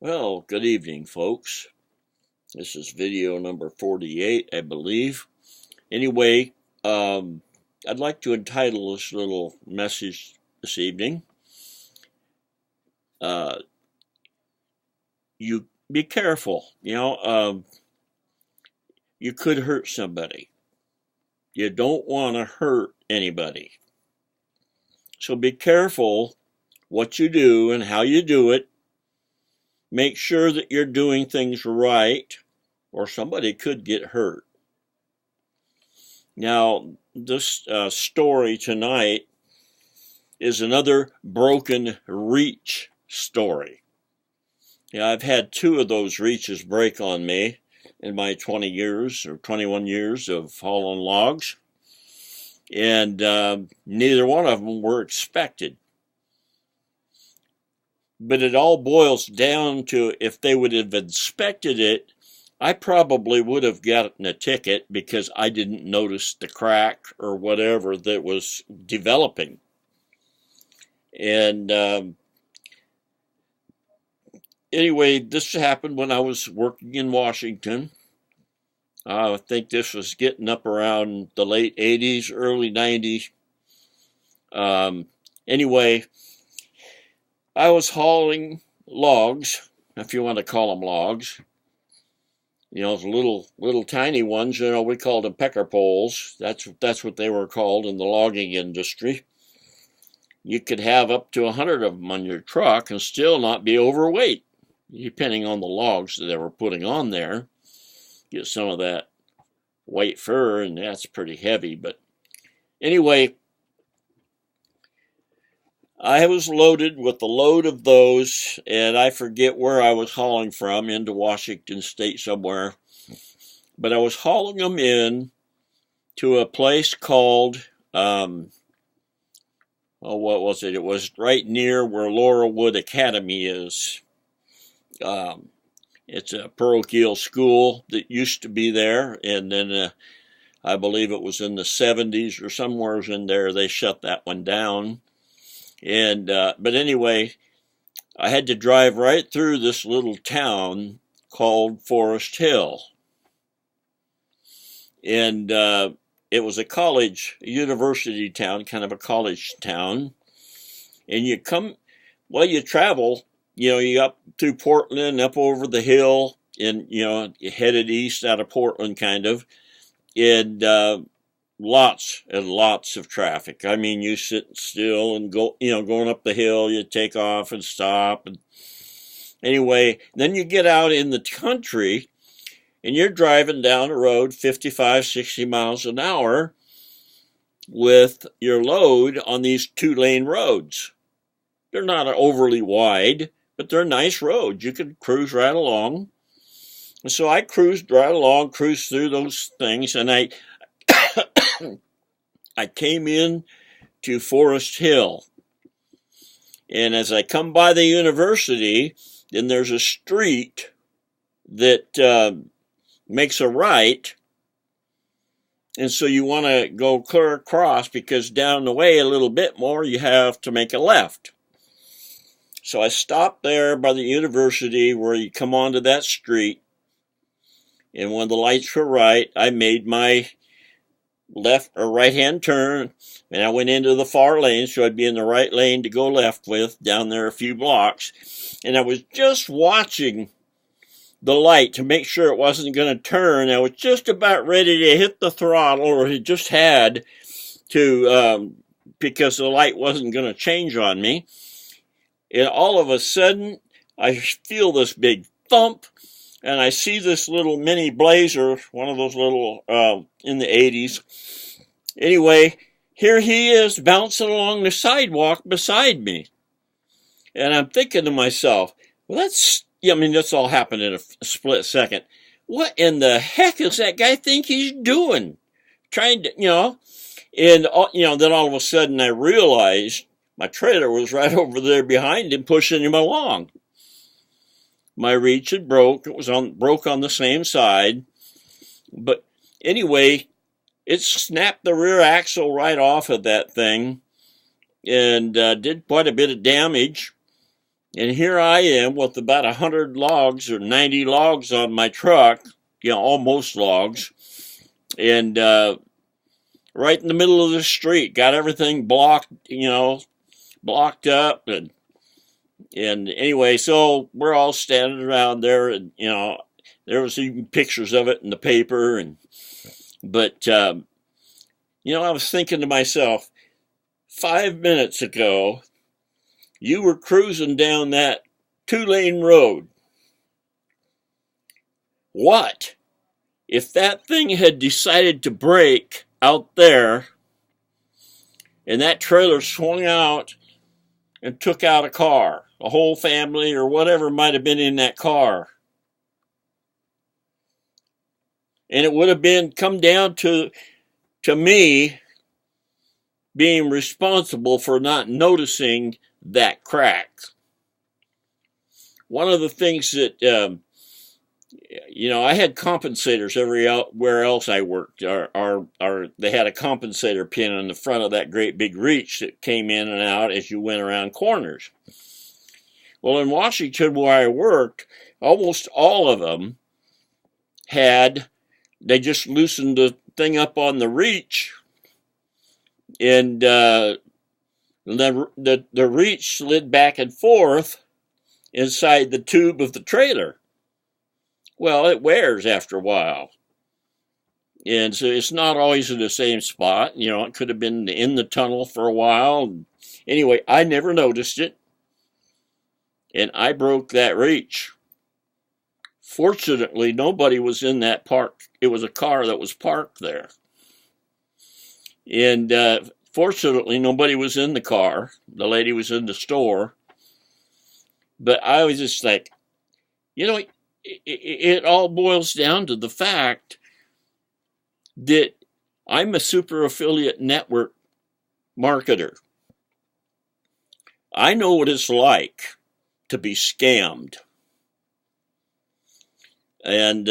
Well, good evening, folks. This is video number 48, I believe. Anyway, I'd like to entitle this little message this evening, uh, You Be Careful. You could hurt somebody. You don't want to hurt anybody. So be careful what you do and how you do it. Make sure that you're doing things right, or somebody could get hurt. Now, this story tonight is another broken reach story. I've had two of those reaches break on me in my 20 years or 21 years of hauling logs, and neither one of them were expected. But it all boils down to, if they would have inspected it, I probably would have gotten a ticket because I didn't notice the crack or whatever that was developing. And anyway, this happened when I was working in Washington. I think this was getting up around the late 80s, early 90s. Anyway, I was hauling logs, if you want to call them logs. The little tiny ones, we called them pecker poles. That's what they were called in the logging industry. You could have up to 100 of them on your truck and still not be overweight, depending on the logs that they were putting on there. Get some of that white fur, and that's pretty heavy. But anyway, I was loaded with a load of those, and I forget where I was hauling from, into Washington State somewhere. But I was hauling them in to a place called, what was it? It was right near where Laurelwood Academy is. It's a parochial school that used to be there, and then I believe it was in the 70s or somewhere in there they shut that one down. And but anyway, I had to drive right through this little town called Forest Hill, and it was a university town, kind of a college town. And you travel, you up through Portland, up over the hill, and you headed east out of Portland, kind of, and lots and lots of traffic. I mean, you sit still and go, going up the hill, you take off and stop. And anyway, then you get out in the country and you're driving down the road 55, 60 miles an hour with your load on these 2-lane roads. They're not overly wide, but they're nice roads. You can cruise right along. And so I cruised right along, cruised through those things, and I came in to Forest Hill. And as I come by the university, then there's a street that makes a right. And so you want to go clear across, because down the way a little bit more you have to make a left. So I stopped there by the university where you come onto that street. And when the lights were right, I made my left or right hand turn, and I went into the far lane, so I'd be in the right lane to go left with, down there a few blocks. And I was just watching the light to make sure it wasn't going to turn. I was just about ready to hit the throttle, or it just had to, because the light wasn't going to change on me. And all of a sudden, I feel this big thump, and I see this little mini Blazer, one of those little, in the 80s. Anyway, here he is bouncing along the sidewalk beside me. And I'm thinking to myself, well, that's all happened in a split second. What in the heck does that guy think he's doing? Trying to, and, then all of a sudden I realized my trailer was right over there behind him, pushing him along. My reach had broke. It was broke on the same side. But anyway, it snapped the rear axle right off of that thing and did quite a bit of damage. And here I am with about 100 logs or 90 logs on my truck, almost logs, and right in the middle of the street, got everything blocked, blocked up, and anyway, so we're all standing around there, and there was even pictures of it in the paper, but I was thinking to myself, 5 minutes ago, you were cruising down that 2-lane road. What if that thing had decided to brake out there and that trailer swung out and took out a car, a whole family or whatever might have been in that car? And it would have come down to me being responsible for not noticing that crack. One of the things that I had compensators everywhere else I worked. They had a compensator pin on the front of that great big reach that came in and out as you went around corners. Well, in Washington where I worked, almost all of them they just loosened the thing up on the reach, and the reach slid back and forth inside the tube of the trailer. Well, it wears after a while. And so it's not always in the same spot. It could have been in the tunnel for a while. Anyway, I never noticed it. And I broke that reach. Fortunately, nobody was in that park. It was a car that was parked there. And fortunately, nobody was in the car. The lady was in the store. But I was just like, it all boils down to the fact that I'm a super affiliate network marketer. I know what it's like to be scammed. And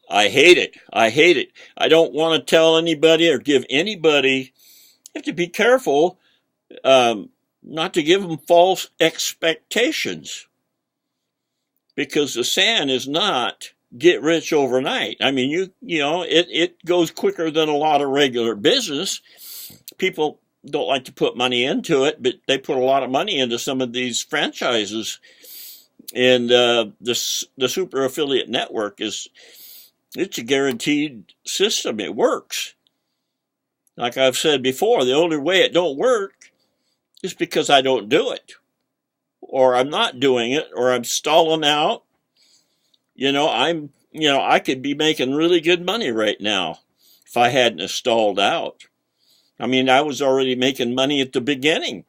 I hate it. I hate it. I don't want to tell anybody or give anybody. You have to be careful not to give them false expectations. Because the SAN is not get rich overnight. I mean, it goes quicker than a lot of regular business. People don't like to put money into it, but they put a lot of money into some of these franchises. And the super affiliate network it's a guaranteed system. It works. Like I've said before, the only way it don't work is because I don't do it, or I'm not doing it, or I'm stalling out. I could be making really good money right now if I hadn't stalled out. I mean, I was already making money at the beginning.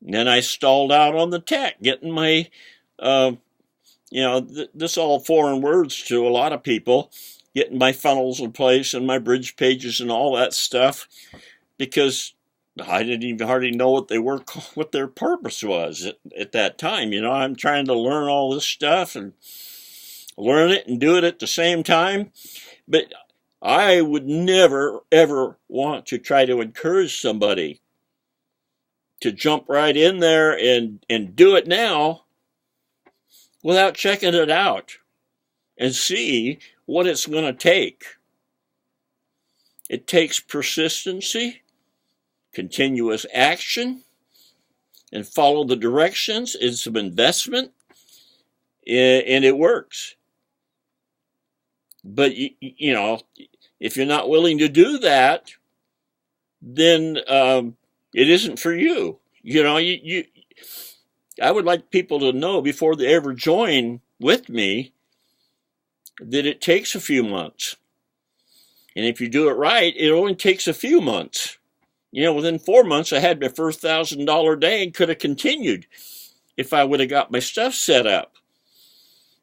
And then I stalled out on the tech, getting my, this all foreign words to a lot of people, getting my funnels in place and my bridge pages and all that stuff, because I didn't even hardly know what their purpose was at that time. I'm trying to learn all this stuff and learn it and do it at the same time. But I would never, ever want to try to encourage somebody to jump right in there and do it now without checking it out and see what it's going to take. It takes persistency, continuous action, and follow the directions. It's some investment, and it works. But if you're not willing to do that, then it isn't for you. I would like people to know before they ever join with me that it takes a few months. And if you do it right, it only takes a few months. Within 4 months, I had my first $1,000 day and could have continued if I would have got my stuff set up.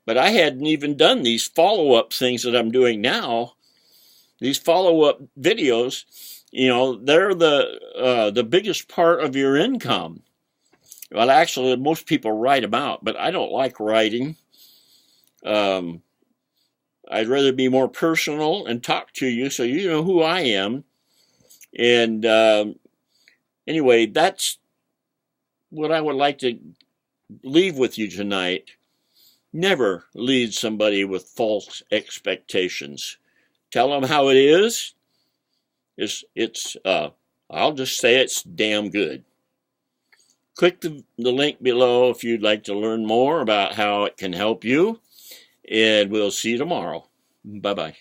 But I hadn't even done these follow-up things that I'm doing now. These follow-up videos, they're the biggest part of your income. Well, actually, most people write them out, but I don't like writing. I'd rather be more personal and talk to you so you know who I am. And anyway, that's what I would like to leave with you tonight, never lead somebody with false expectations. Tell them how it is. I'll just say it's damn good. Click the link below if you'd like to learn more about how it can help you, and we'll see you tomorrow. Bye-bye.